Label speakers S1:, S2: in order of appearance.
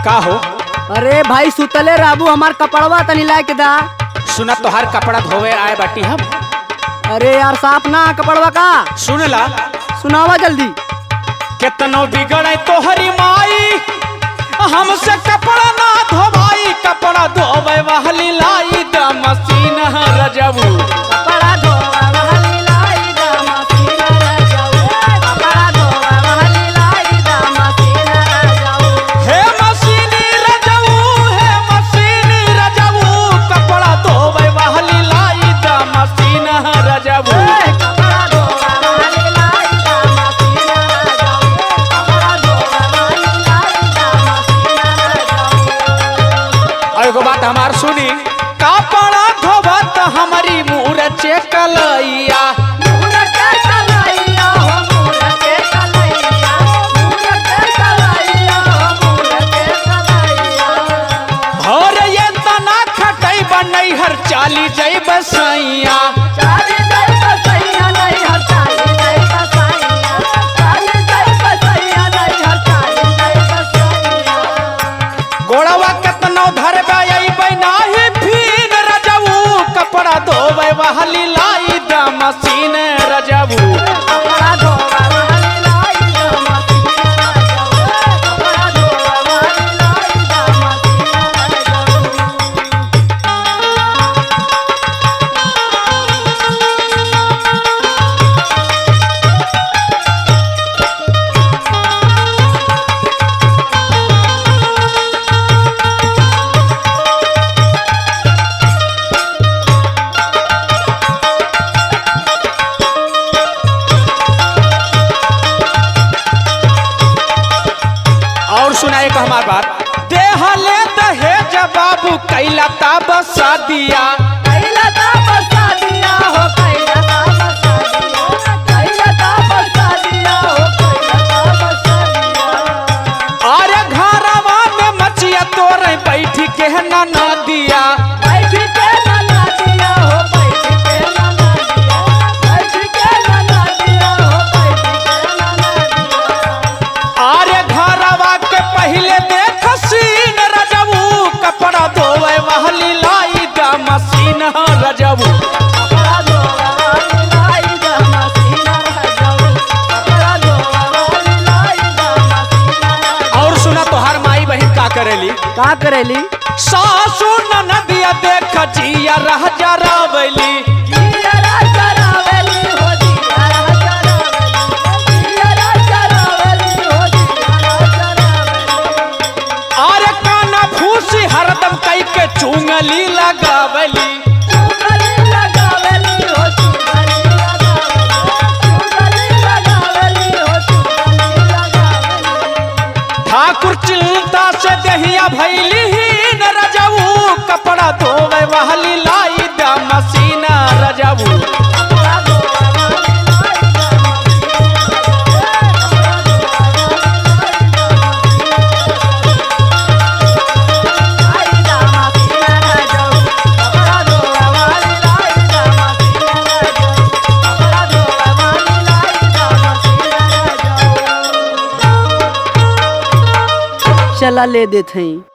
S1: का हो?
S2: अरे भाई सुतले राबू हमार कपड़वा तनी लाए के दा।
S1: सुना तोहार कपड़ा धोवे आए बाटी हम।
S2: अरे यार साफ ना कपड़वा का।
S1: सुनला
S2: सुनावा जल्दी।
S1: कितनो बिगड़े तोहरी माई, हमसे कपड़ा ना धोवाई। कपड़ा धोवे वाली लाई द मशीन रजबू।
S2: कपड़ा धोवा वाली लाई दा मशीन रजबू। कपड़ा धोवा वाली लाई दा मशीन रजबू।
S1: हे मशीनी रजबू, हे मशीनी रजबू। कपड़ा धोवे वाली लाई द मशीन रजबू।
S2: कपड़ा धोवा वाली लाई दा मशीन रजबू। कपड़ा धोवा वाली लाई दा मशीन रजबू।
S1: एगो बात हमार सुनी, कपड़ा धोवत हमारी मूरचे कलैया।
S2: मूरचे कलैया हो मूरचे कलैया। मूरचे कलैया हो मूरचे कलैया।
S1: और ये तना खटई बनई हर चाली जई बसैया।
S2: चाली जई बसैया नहीं हर चाली जई बसैया। चाली जई बसैया नहीं हर चाली जई बसैया।
S1: गोड़वा केतनो धरबे अइबै नाही फिन रजबू। कपड़ा धोवे वाली लाई द मशीन रजबू।
S2: कपड़ा धोवा वाली लाई दा मशीन रजबू। कपड़ा धोवा वाली लाई दा मशीन रजबू।
S1: और सुनाए का हमार बात, देहले दहेज बाबू कैला ता बसा दिया।
S2: कैला ता बसा दिया हो कैला ता बसा दिया। कैला ता बसा दिया हो कैला ता बसा दिया।
S1: अरे घरवा में मचिया तोरे बैठ के ना दिया।
S2: बैठ के ना दिया हो बैठ के ना दिया। बैठ के ना दिया हो बैठ के ना दिया।
S1: अरे घरवा के पहले देख सीन रजबू। कपड़ा धोवे वाली लाई द मशीन रजबू।
S2: कपड़ा धोवा वाली लाई दा मशीन रजबू। कपड़ा धोवा वाली लाई दा मशीन रजबू।
S1: और सुना तोहार माई बहन का करेली,
S2: का करेली?
S1: सासू ननदिया देख जिया रह जरावली।
S2: जिया चरावली हो जिया चरावली। जिया चरावली हो जिया चरावली।
S1: अरे काना फूसी हरदम कई के चुंगली लगावली।
S2: चुगली लगावली हो चुगली लगावली। चुगली लगावली हो चुगली लगावली।
S1: ठाकुर चिंता से दहिया भैली हीन रजबू। कपड़ा धोवे वाली लाई द मशीन रजबू।
S2: कपड़ा धोवा वाली लाई दा मशीन रजबू। कपड़ा धोवा वाली लाई दा मशीन रजबू। कपड़ा धोवा वाली लाई दा मशीन रजबू। कपड़ा धोवा वाली लाई दा मशीन रजबू। चला ले देते हैं।